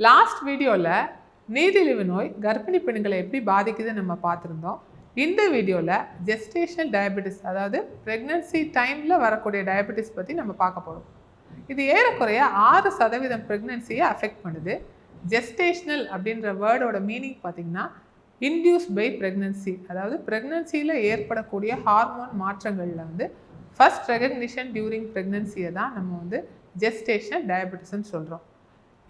Last வீடியோவில் நீரிழிவு நோய் கர்ப்பிணி பெண்களை எப்படி பாதிக்குதுன்னு நம்ம பார்த்துருந்தோம். இந்த வீடியோவில் ஜெஸ்டேஷனல் டயபெட்டிஸ், அதாவது ப்ரெக்னன்சி டைமில் வரக்கூடிய டயபெட்டிஸ் பற்றி நம்ம பார்க்க போகிறோம். இது ஏறக்குறைய 6% ப்ரெக்னன்சியை அஃபெக்ட் பண்ணுது. ஜெஸ்டேஷனல் அப்படின்ற வேர்டோட மீனிங் பார்த்திங்கன்னா இன்டியூஸ் பை ப்ரெக்னன்சி, அதாவது ப்ரெக்னன்சியில் ஏற்படக்கூடிய ஹார்மோன் மாற்றங்களில் வந்து ஃபர்ஸ்ட் ரெகக்னிஷன் டியூரிங் ப்ரெக்னன்சியை தான் நம்ம வந்து ஜெஸ்டேஷனல் டயபெட்டிஸ்ன்னு சொல்கிறோம்.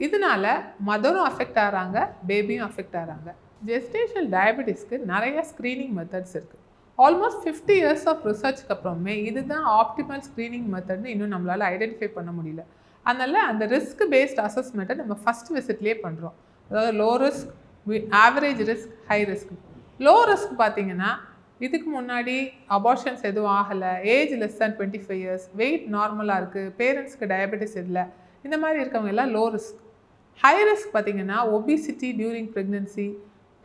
இதனால மதரும் அஃபெக்ட் ஆகிறாங்க, பேபியும் அஃபெக்ட் ஆகிறாங்க. ஜெஸ்டேஷனல் டயபெட்டிஸ்க்கு நிறைய ஸ்க்ரீனிங் மெத்தட்ஸ் இருக்குது. ஆல்மோஸ்ட் 50 இயர்ஸ் ஆஃப் ரிசர்ச்க்கு அப்புறமே இதுதான் ஆப்டிமல் ஸ்க்ரீனிங் மெத்தட்னு இன்னும் நம்மளால் ஐடென்டிஃபை பண்ண முடியல. அதனால் அந்த ரிஸ்க் பேஸ்ட் அசஸ்மெண்ட்டை நம்ம ஃபஸ்ட் விசிட்லேயே பண்ணுறோம். அதாவது low risk, average risk, high risk. Low risk பார்த்திங்கன்னா இதுக்கு முன்னாடி அபார்ஷன்ஸ் எதுவும் ஆகலை, age less than 25 years, weight நார்மலாக இருக்குது, பேரண்ட்ஸ்க்கு டயபெட்டிஸ் இல்லை, இந்த மாதிரி இருக்கவங்க எல்லாம் லோ ரிஸ்க். ஹை ரிஸ்க் பார்த்திங்கன்னா ஒபிசிட்டி டியூரிங் ப்ரெக்னன்சி,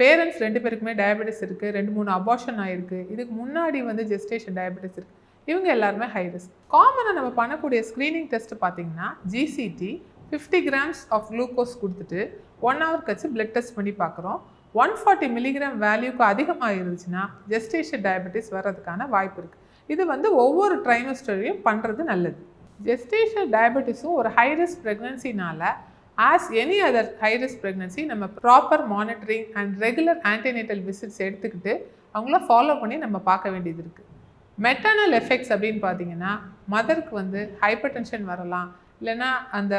பேரண்ட்ஸ் 2 பேருக்குமே டயபெட்டிஸ் இருக்குது, 2-3 அபார்ஷன் ஆகிருக்கு, இதுக்கு முன்னாடி வந்து ஜெஸ்டேஷன் டயபெட்டிஸ் இருக்குது, இவங்க எல்லாருமே ஹை ரிஸ்க். காமனாக நம்ம பண்ணக்கூடிய ஸ்க்ரீனிங் டெஸ்ட் பார்த்திங்கன்னா ஜிசிடி 50 கிராம்ஸ் ஆஃப் குளுக்கோஸ் கொடுத்துட்டு 1 hour கழிச்சு பிளட் டெஸ்ட் பண்ணி பார்க்குறோம். 140 மில்லிகிராம் வேல்யூக்கு அதிகமாக இருந்துச்சுன்னா ஜெஸ்டேஷன் டயபெட்டிஸ் வர்றதுக்கான வாய்ப்பு இருக்குது. இது வந்து ஒவ்வொரு ட்ரைமஸ்டரையும் பண்ணுறது நல்லது. ஜெஸ்டேஷன் டயபெட்டிஸும் ஒரு ஹை ரிஸ்க் ப்ரெக்னன்சினால as any other high risk pregnancy நம்ம proper monitoring and regular antenatal visits எடுத்துக்கிட்டு அவங்கள ஃபாலோ பண்ணி நம்ம பார்க்க வேண்டியது இருக்குது. மெட்டர்னல் எஃபெக்ட்ஸ் அப்படின்னு பார்த்தீங்கன்னா மதருக்கு வந்து ஹைப்பர் டென்ஷன் வரலாம், இல்லைன்னா அந்த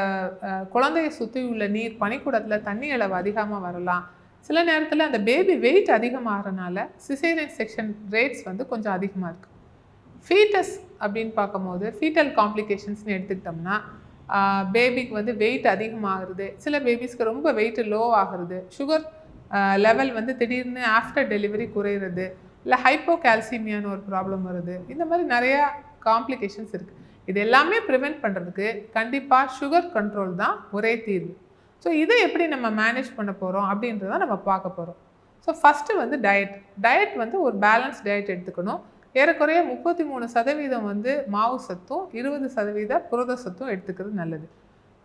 குழந்தையை சுற்றி உள்ள நீர் பனிக்கூடத்தில் தண்ணி அளவு அதிகமாக வரலாம். சில நேரத்தில் அந்த பேபி வெயிட் அதிகமாகறனால சிசேரியன் செக்ஷன் ரேட்ஸ் வந்து கொஞ்சம் அதிகமாக இருக்குது. ஃபீட்டஸ் அப்படின்னு பார்க்கும்போது ஃபீட்டல் காம்ப்ளிகேஷன்ஸ்னு எடுத்துக்கிட்டோம்னா பேபிக்கு வந்து வெயிட் அதிகமாகிறது, சில பேபிஸ்க்கு ரொம்ப வெயிட் லோ ஆகிறது, சுகர் லெவல் வந்து திடீர்னு ஆஃப்டர் டெலிவரி குறையிறது, இல்லை ஹைப்போகால்சிமியான்னு ஒரு ப்ராப்ளம் வருது. இந்த மாதிரி நிறையா காம்ப்ளிகேஷன்ஸ் இருக்குது. இது எல்லாமே ப்ரிவெண்ட் பண்ணுறதுக்கு கண்டிப்பாக சுகர் கண்ட்ரோல் தான் ஒரே தீர்வு. ஸோ இதை எப்படி நம்ம மேனேஜ் பண்ண போகிறோம் அப்படின்றத நம்ம பார்க்க போகிறோம். ஸோ ஃபஸ்ட்டு வந்து டயட் வந்து ஒரு பேலன்ஸ் டயட் எடுத்துக்கணும். ஏறக்குறைய 33% வந்து மாவு சத்தும் 20% புரத சத்தும் எடுத்துக்கிறது நல்லது.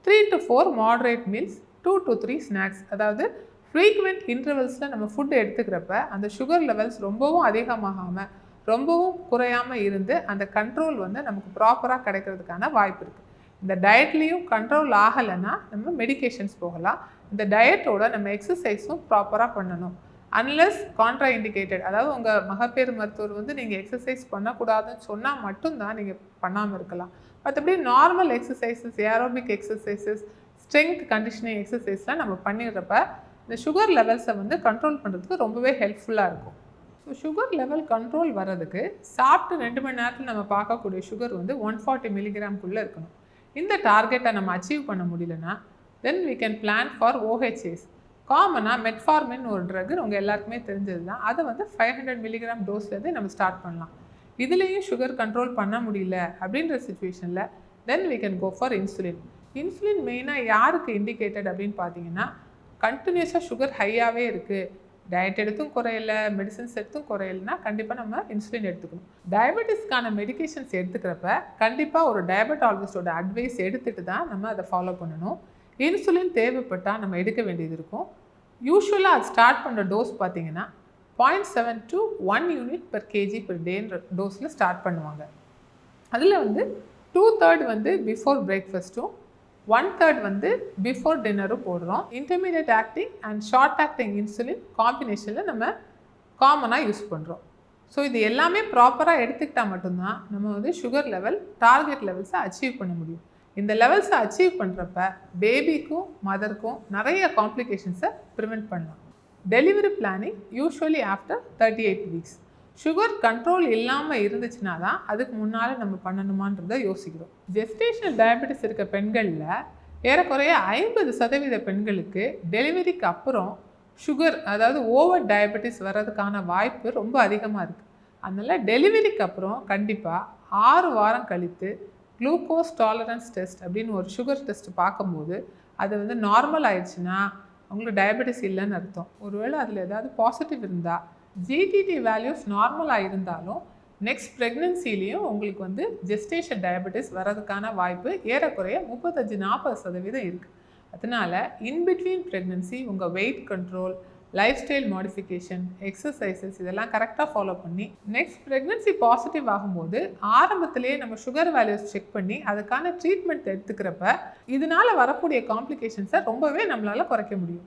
3 to 4 moderate meals, 2 to 3 snacks. அதாவது ஃப்ரீக்வெண்ட் இன்டர்வல்ஸில் நம்ம ஃபுட்டு எடுத்துக்கிறப்ப அந்த சுகர் லெவல்ஸ் ரொம்பவும் அதிகமாகாமல் ரொம்பவும் குறையாமல் இருந்து அந்த கண்ட்ரோல் வந்து நமக்கு ப்ராப்பராக கிடைக்கிறதுக்கான வாய்ப்பு இருக்குது. இந்த டயட்லேயும் கண்ட்ரோல் ஆகலைன்னா நம்ம மெடிகேஷன்ஸ் போகலாம். இந்த டயட்டோட நம்ம எக்ஸசைஸும் ப்ராப்பராக பண்ணணும். அன்லெஸ் கான்ட்ரா இண்டிகேட்டட், அதாவது உங்கள் மகப்பேறு மருத்துவர் வந்து நீங்கள் எக்ஸசைஸ் பண்ணக்கூடாதுன்னு சொன்னால் மட்டும்தான் நீங்கள் பண்ணாமல் இருக்கலாம். மற்றபடி normal exercises, aerobic exercises, strength conditioning எக்ஸசைஸ்லாம் நம்ம பண்ணிடுறப்ப இந்த சுகர் லெவல்ஸை வந்து கண்ட்ரோல் பண்ணுறதுக்கு ரொம்பவே ஹெல்ப்ஃபுல்லாக இருக்கும். ஸோ சுகர் லெவல் கண்ட்ரோல் வர்றதுக்கு சாப்பிட்டு 2 மணி நேரத்தில் நம்ம பார்க்கக்கூடிய சுகர் வந்து 140 மில்லிகிராம்குள்ளே இருக்கணும். இந்த டார்கெட்டை நம்ம அச்சீவ் பண்ண முடியலன்னா தென் we can plan for OHAs. காமனாக மெட்ஃபார்மின் ஒரு ட்ரக் உங்கள் எல்லாருக்குமே தெரிஞ்சது தான். அதை வந்து 500 மில்லிகிராம் டோஸ்லேருந்து நம்ம ஸ்டார்ட் பண்ணலாம். இதுலேயும் சுகர் கண்ட்ரோல் பண்ண முடியல அப்படின்ற சுச்சுவேஷனில் தென் we can go for insulin. Insulin மெயினாக யாருக்கு இண்டிகேட்டட் அப்படின்னு பார்த்தீங்கன்னா கண்டினியூஸாக சுகர் ஹையாகவே இருக்குது, டயட் எடுத்தும் குறையல, மெடிசன்ஸ் எடுத்தும் குறையலைன்னா கண்டிப்பாக நம்ம இன்சுலின் எடுத்துக்கணும். டயபெட்டிஸ்க்கான மெடிகேஷன்ஸ் எடுத்துக்கிறப்ப கண்டிப்பாக ஒரு டயபெட்டாலஜிஸ்டோட அட்வைஸ் எடுத்துகிட்டு தான் நம்ம அதை ஃபாலோ பண்ணணும். இன்சுலின் தேவைப்பட்டால் நம்ம எடுக்க வேண்டியது இருக்கும். யூஸ்வலாக அது ஸ்டார்ட் பண்ணுற டோஸ் பார்த்திங்கன்னா 0.7 to 1 unit per kg per dayன்ற டோஸில் ஸ்டார்ட் பண்ணுவாங்க. அதில் வந்து 2/3 வந்து பிஃபோர் பிரேக்ஃபாஸ்ட்டும் 1/3 வந்து பிஃபோர் டின்னரும் போடுறோம். Intermediate acting and short acting insulin காம்பினேஷனில் நம்ம காமனாக யூஸ் பண்ணுறோம். ஸோ இது எல்லாமே ப்ராப்பராக எடுத்துக்கிட்டால் மட்டும்தான் நம்ம வந்து சுகர் லெவல் டார்கெட் லெவல்ஸை அச்சீவ் பண்ண முடியும். இந்த லெவல்ஸை அச்சீவ் பண்ணுறப்ப பேபிக்கும் மதருக்கும் நிறைய காம்ப்ளிகேஷன்ஸை ப்ரிவெண்ட் பண்ணலாம். Delivery planning usually after 38 weeks. Sugar control இல்லாமல் இருந்துச்சுன்னா தான் அதுக்கு முன்னால் நம்ம பண்ணணுமான்றதை யோசிக்கிறோம். ஜெஸ்டேஷனல் டயபெட்டிஸ் இருக்க பெண்களில் ஏறக்குறைய 50% பெண்களுக்கு டெலிவரிக்கு அப்புறம் சுகர், அதாவது ஓவர் டயபெட்டிஸ் வர்றதுக்கான வாய்ப்பு ரொம்ப அதிகமாக இருக்குது. அதனால் டெலிவரிக்கு அப்புறம் கண்டிப்பாக 6 வாரம் கழித்து குளுக்கோஸ் டாலரன்ஸ் டெஸ்ட் அப்படின்னு ஒரு சுகர் டெஸ்ட் பார்க்கும்போது அது வந்து நார்மல் ஆயிடுச்சுன்னா அவங்களுக்கு டயபெட்டிஸ் இல்லைன்னு அர்த்தம். ஒருவேளை அதில் ஏதாவது பாசிட்டிவ் இருந்தால் ஜிடிடி வேல்யூஸ் நார்மலாக இருந்தாலும் நெக்ஸ்ட் ப்ரெக்னன்சிலையும் உங்களுக்கு வந்து ஜெஸ்டேஷன் டயபெட்டிஸ் வர்றதுக்கான வாய்ப்பு ஏறக்குறைய 35-40% இருக்குது. அதனால இன்பிட்வீன் ப்ரெக்னன்சி உங்கள் wait control, life style modification, exercises இதெல்லாம் கரெக்டாக ஃபாலோ பண்ணி நெக்ஸ்ட் ப்ரெக்னன்சி பாசிட்டிவ் ஆகும்போது ஆரம்பத்திலேயே நம்ம சுகர் வேல்யூஸ் செக் பண்ணி அதுக்கான ட்ரீட்மெண்ட் எடுத்துக்கிறப்ப இதனால் வரக்கூடிய காம்ப்ளிகேஷன்ஸை ரொம்பவே நம்மளால் குறைக்க முடியும்.